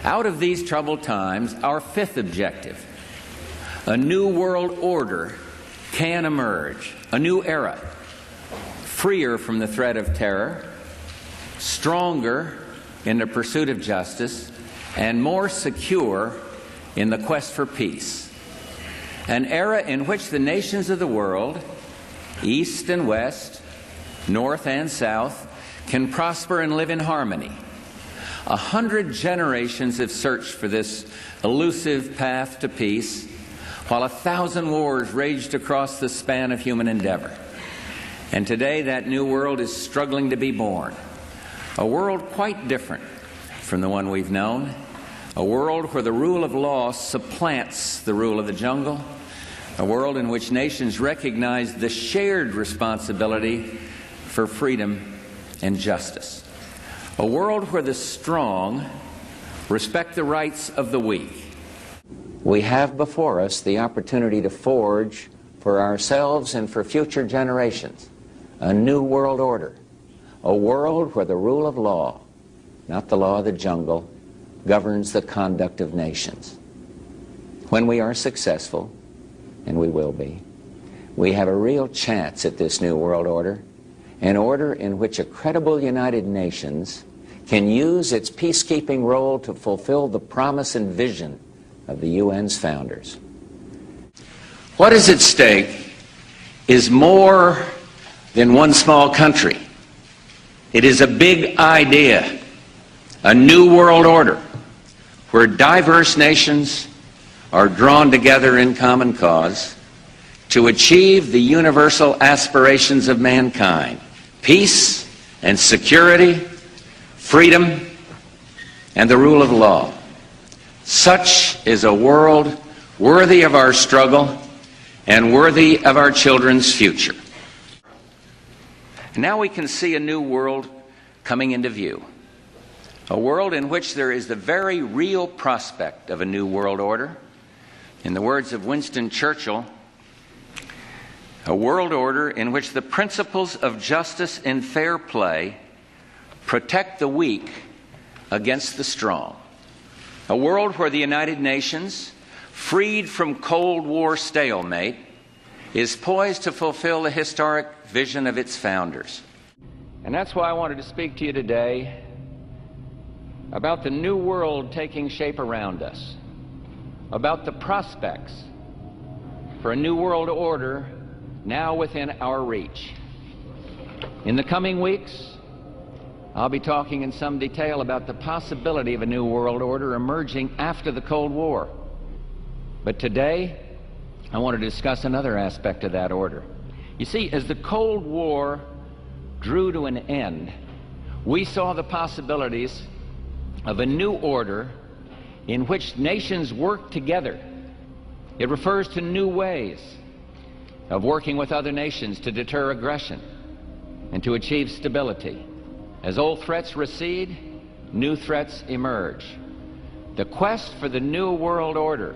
Out of these troubled times, our fifth objective, a new world order, can emerge, a new era, freer from the threat of terror, stronger in the pursuit of justice, and more secure in the quest for peace. An era in which the nations of the world, East and West, North and South, can prosper and live in harmony. 100 generations have searched for this elusive path to peace, while 1,000 wars raged across the span of human endeavor. And today that new world is struggling to be born. A world quite different from the one we've known. A world where the rule of law supplants the rule of the jungle. A world in which nations recognize the shared responsibility for freedom and justice. A world where the strong respect the rights of the weak. We have before us the opportunity to forge for ourselves and for future generations a new world order. A world where the rule of law, not the law of the jungle, governs the conduct of nations. When we are successful, and we will be, we have a real chance at this new world order, an order in which a credible United Nations can use its peacekeeping role to fulfill the promise and vision of the UN's founders. What is at stake is more than one small country. It is a big idea, a new world order, where diverse nations are drawn together in common cause to achieve the universal aspirations of mankind: peace and security, freedom, and the rule of law. Such is a world worthy of our struggle and worthy of our children's future. Now we can see a new world coming into view. A world in which there is the very real prospect of a new world order. In the words of Winston Churchill, a world order in which the principles of justice and fair play protect the weak against the strong. A world where the United Nations, freed from Cold War stalemate, is poised to fulfill the historic vision of its founders. And that's why I wanted to speak to you today about the new world taking shape around us, about the prospects for a new world order now within our reach. In the coming weeks, I'll be talking in some detail about the possibility of a new world order emerging after the Cold War. But today, I want to discuss another aspect of that order. You see, as the Cold War drew to an end, we saw the possibilities of a new order in which nations work together. It refers to new ways of working with other nations to deter aggression and to achieve stability. As old threats recede, new threats emerge. The quest for the new world order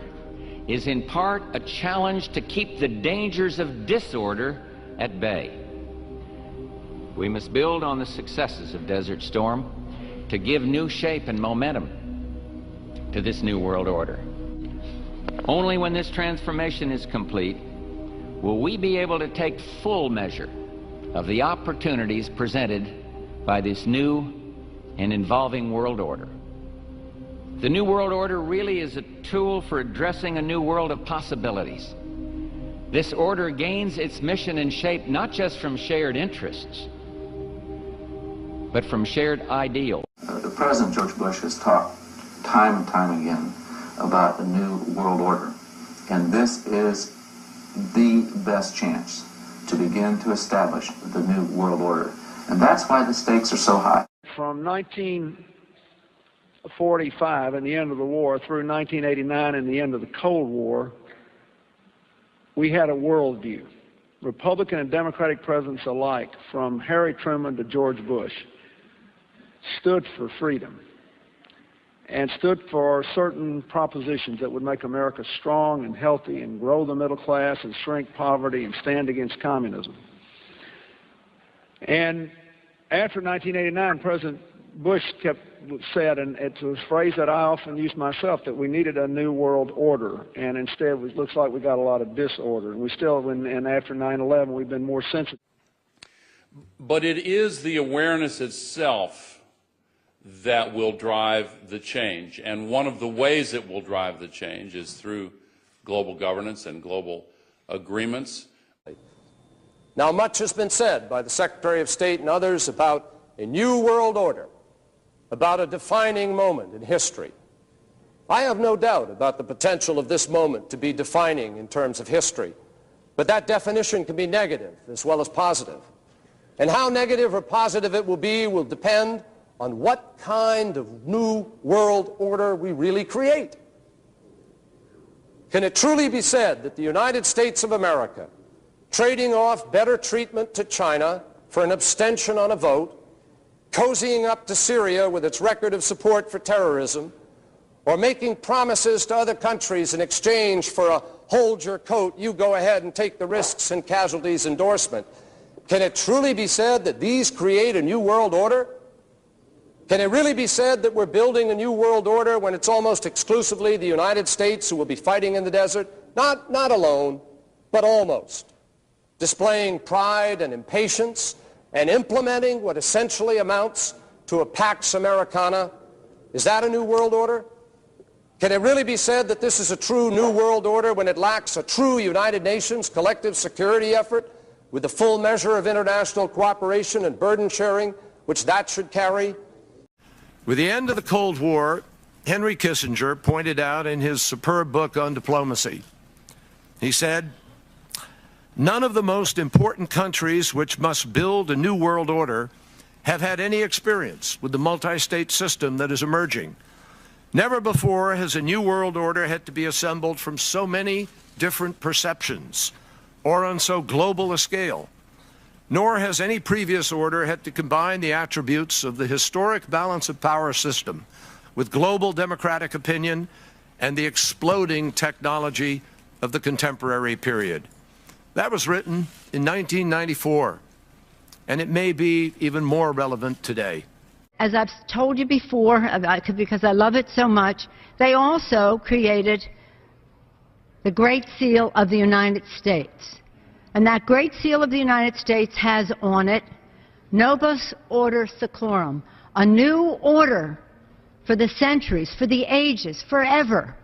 is in part a challenge to keep the dangers of disorder at bay. We must build on the successes of Desert Storm to give new shape and momentum to this new world order. Only when this transformation is complete will we be able to take full measure of the opportunities presented by this new and evolving world order. The new world order really is a tool for addressing a new world of possibilities. This order gains its mission and shape not just from shared interests, but from shared ideals. The President George Bush has talked time and time again about a new world order, and this is the best chance to begin to establish the new world order, and that's why the stakes are so high. From 1945 and the end of the war through 1989 and the end of the Cold War, we had a worldview. Republican and Democratic presidents alike, from Harry Truman to George Bush, stood for freedom and stood for certain propositions that would make America strong and healthy and grow the middle class and shrink poverty and stand against communism. And after 1989, President Bush said, and it's a phrase that I often use myself, that we needed a new world order, and instead it looks like we got a lot of disorder. And we still, and after 9/11, we've been more sensitive. But it is the awareness itself that will drive the change. And one of the ways it will drive the change is through global governance and global agreements. Now, much has been said by the Secretary of State and others about a new world order, about a defining moment in history. I have no doubt about the potential of this moment to be defining in terms of history, but that definition can be negative as well as positive. And how negative or positive it will be will depend on what kind of new world order we really create. Can it truly be said that the United States of America, trading off better treatment to China for an abstention on a vote, cozying up to Syria with its record of support for terrorism, or making promises to other countries in exchange for a hold your coat, you go ahead and take the risks and casualties endorsement, can it truly be said that these create a new world order? Can it really be said that we're building a new world order when it's almost exclusively the United States who will be fighting in the desert? Not alone, but almost. Displaying pride and impatience and implementing what essentially amounts to a Pax Americana. Is that a new world order? Can it really be said that this is a true new world order when it lacks a true United Nations collective security effort with the full measure of international cooperation and burden sharing which that should carry? With the end of the Cold War, Henry Kissinger pointed out in his superb book on diplomacy, he said, "None of the most important countries which must build a new world order have had any experience with the multi-state system that is emerging. Never before has a new world order had to be assembled from so many different perceptions or on so global a scale. Nor has any previous order had to combine the attributes of the historic balance of power system with global democratic opinion and the exploding technology of the contemporary period." That was written in 1994, and it may be even more relevant today. As I've told you before, because I love it so much, they also created the Great Seal of the United States. And that Great Seal of the United States has on it, Novus Order Seclorum, a new order for the centuries, for the ages, forever.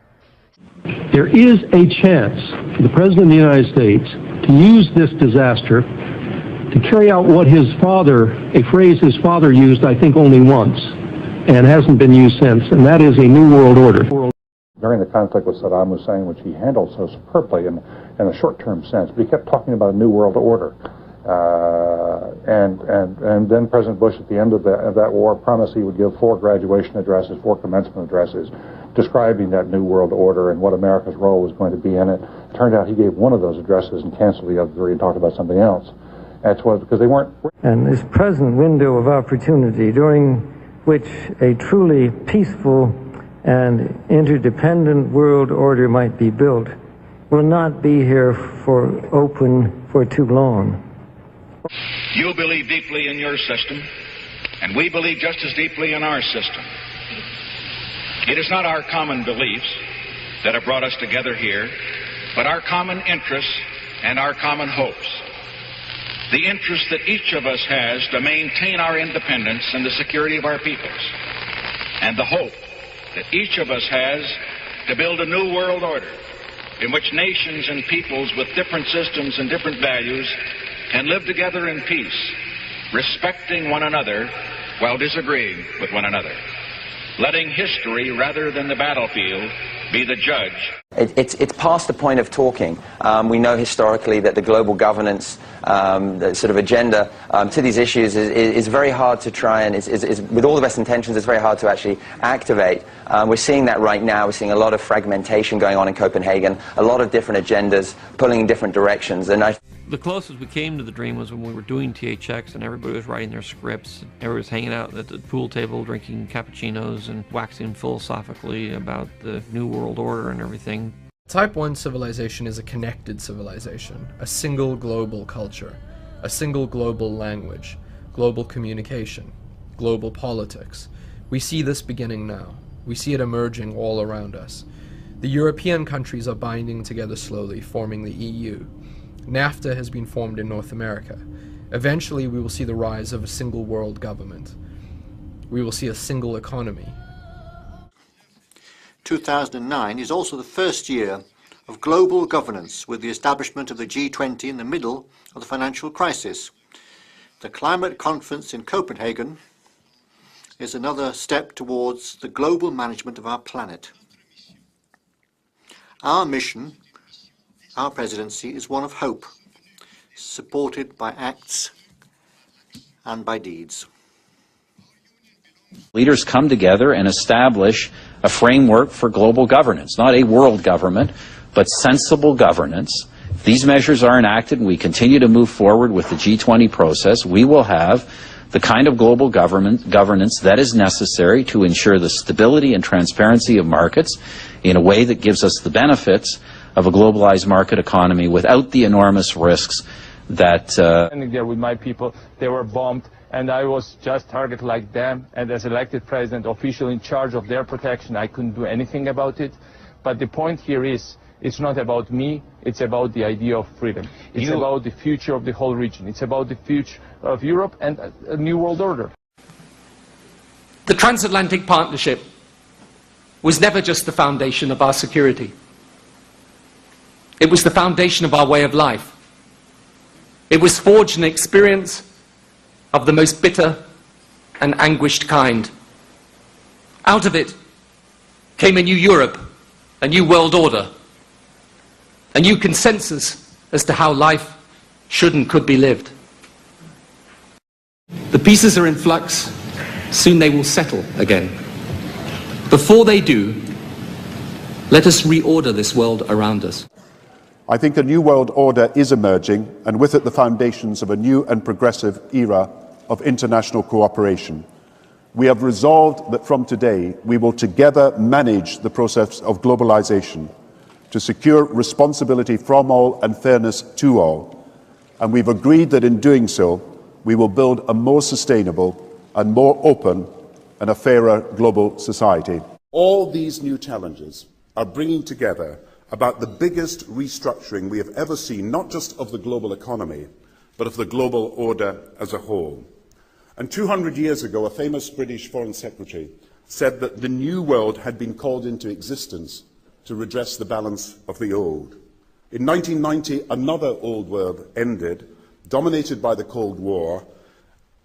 There is a chance for the President of the United States to use this disaster to carry out what his father, a phrase his father used, I think, only once, and hasn't been used since, and that is a new world order. During the conflict with Saddam Hussein, which he handled so superbly in a short-term sense, but he kept talking about a new world order. And then President Bush, at the end of that war, promised he would give 4 graduation addresses, 4 commencement addresses, describing that new world order and what America's role was going to be in it. It turned out he gave one of those addresses and canceled the other 3 and talked about something else. That's what, because they weren't. And this present window of opportunity, during which a truly peaceful and interdependent world order might be built, will not be here for too long. You believe deeply in your system, and we believe just as deeply in our system. It is not our common beliefs that have brought us together here, but our common interests and our common hopes. The interest that each of us has to maintain our independence and the security of our peoples, and the hope that each of us has to build a new world order in which nations and peoples with different systems and different values can live together in peace, respecting one another while disagreeing with one another, letting history rather than the battlefield be the judge. It's past the point of talking. We know historically that the global governance the sort of agenda to these issues is very hard to try and, with all the best intentions, it's very hard to actually activate. We're seeing that right now. We're seeing a lot of fragmentation going on in Copenhagen, a lot of different agendas pulling in different directions. And the closest we came to the dream was when we were doing THX and everybody was writing their scripts. Everybody was hanging out at the pool table drinking cappuccinos and waxing philosophically about the New World Order and everything. Type 1 civilization is a connected civilization, a single global culture, a single global language, global communication, global politics. We see this beginning now. We see it emerging all around us. The European countries are binding together slowly, forming the EU. NAFTA has been formed in North America. Eventually, we will see the rise of a single world government. We will see a single economy. 2009 is also the first year of global governance, with the establishment of the G20 in the middle of the financial crisis. The climate conference in Copenhagen is another step towards the global management of our planet. Our mission, our presidency, is one of hope, supported by acts and by deeds. Leaders come together and establish a framework for global governance, not a world government, but sensible governance. If these measures are enacted and we continue to move forward with the G20 process, we will have the kind of global governance that is necessary to ensure the stability and transparency of markets in a way that gives us the benefits of a globalized market economy without the enormous risks that... Standing there with my people, they were bombed, and I was just targeted like them, and as elected president, official in charge of their protection, I couldn't do anything about it. But the point here is, it's not about me, it's about the idea of freedom. It's about the future of the whole region. It's about the future of Europe and a new world order. The transatlantic partnership was never just the foundation of our security. It was the foundation of our way of life. It was forged an experience of the most bitter and anguished kind. Out of it came a new Europe, a new world order, a new consensus as to how life should and could be lived. The pieces are in flux. Soon they will settle again. Before they do, let us reorder this world around us. I think a new world order is emerging, and with it the foundations of a new and progressive era of international cooperation. We have resolved that from today we will together manage the process of globalization to secure responsibility from all and fairness to all. And we've agreed that in doing so, we will build a more sustainable and more open and a fairer global society. All these new challenges are bringing together about the biggest restructuring we have ever seen, not just of the global economy, but of the global order as a whole. And 200 years ago, a famous British Foreign Secretary said that the new world had been called into existence to redress the balance of the old. In 1990, another old world ended, dominated by the Cold War,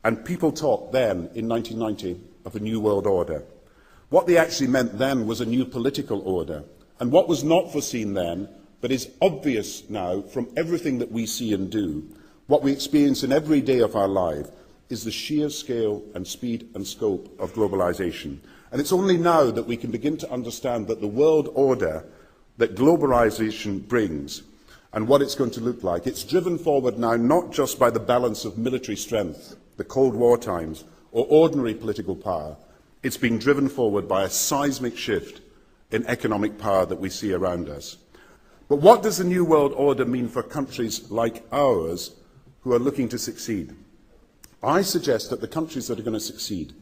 and people talked then, in 1990, of a new world order. What they actually meant then was a new political order. And what was not foreseen then, but is obvious now from everything that we see and do, what we experience in every day of our life, is the sheer scale and speed and scope of globalization. And it's only now that we can begin to understand that the world order that globalization brings and what it's going to look like, it's driven forward now not just by the balance of military strength, the Cold War times, or ordinary political power. It's being driven forward by a seismic shift in economic power that we see around us. But what does the new world order mean for countries like ours who are looking to succeed? I suggest that the countries that are going to succeed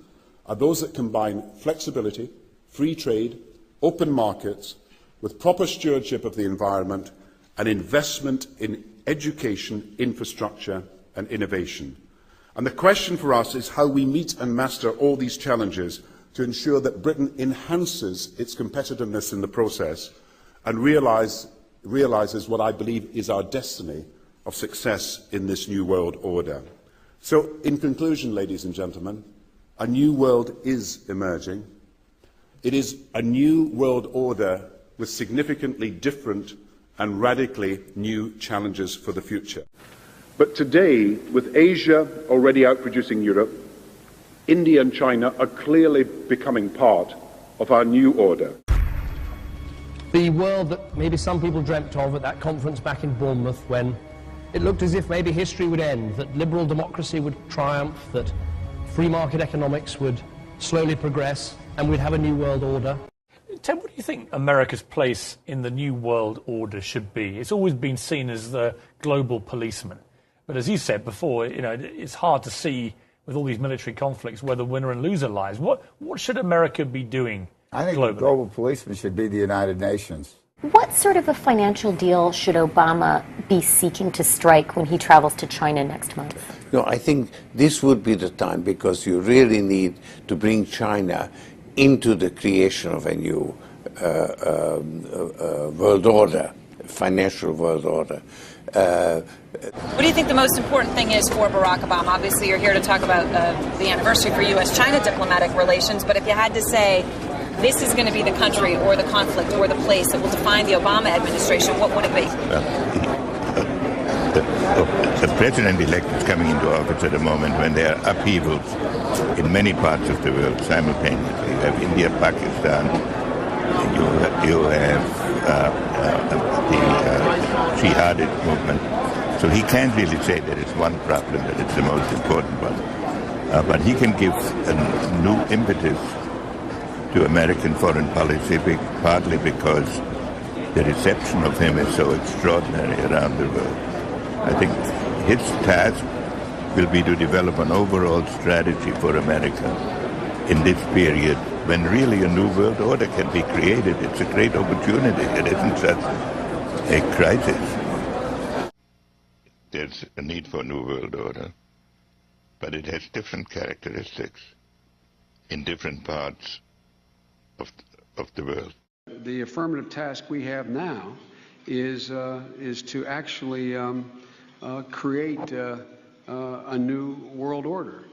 are those that combine flexibility, free trade, open markets, with proper stewardship of the environment and investment in education, infrastructure and innovation. And the question for us is how we meet and master all these challenges to ensure that Britain enhances its competitiveness in the process and realises what I believe is our destiny of success in this new world order. So, in conclusion, ladies and gentlemen, a new world is emerging. It is a new world order with significantly different and radically new challenges for the future. But today, with Asia already outproducing Europe, India and China are clearly becoming part of our new order. The world that maybe some people dreamt of at that conference back in Bournemouth, when it looked as if maybe history would end, that liberal democracy would triumph, that free market economics would slowly progress, and we'd have a new world order. Ted, what do you think America's place in the new world order should be? It's always been seen as the global policeman. But as you said before, it's hard to see with all these military conflicts where the winner and loser lies. What should America be doing I think globally? the global policeman should be the United Nations. What sort of a financial deal should Obama be seeking to strike when he travels to China next month? No, I think this would be the time, because you really need to bring China into the creation of a new world order, financial world order. What do you think the most important thing is for Barack Obama? Obviously, you're here to talk about the anniversary for U.S.-China diplomatic relations, but if you had to say this is going to be the country or the conflict or the place that will define the Obama administration, what would it be? The president-elect is coming into office at a moment when there are upheavals in many parts of the world simultaneously. You have India, Pakistan, you have the jihadist movement. So he can't really say there is one problem that is the most important one. But he can give a new impetus to American foreign policy, partly because the reception of him is so extraordinary around the world. I think his task will be to develop an overall strategy for America in this period when really a new world order can be created. It's a great opportunity. It isn't just a crisis. There's a need for a new world order, but it has different characteristics in different parts of the world. The affirmative task we have now is to actually create a new world order,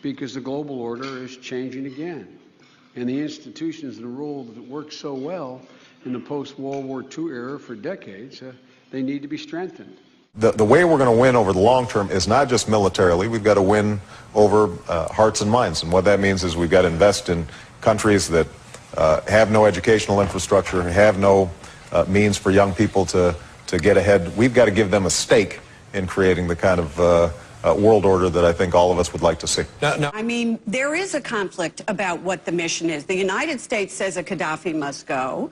because the global order is changing again. And the institutions and the rules that worked so well in the post-World War II era for decades, they need to be strengthened. The way we're going to win over the long term is not just militarily. We've got to win over hearts and minds. And what that means is we've got to invest in countries that have no educational infrastructure, have no means for young people to get ahead. We've got to give them a stake in creating the kind of world order that I think all of us would like to see. I mean, there is a conflict about what the mission is. The United States says that Gaddafi must go.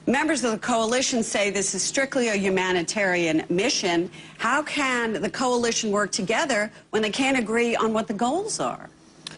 Members of the coalition say this is strictly a humanitarian mission. How can the coalition work together when they can't agree on what the goals are?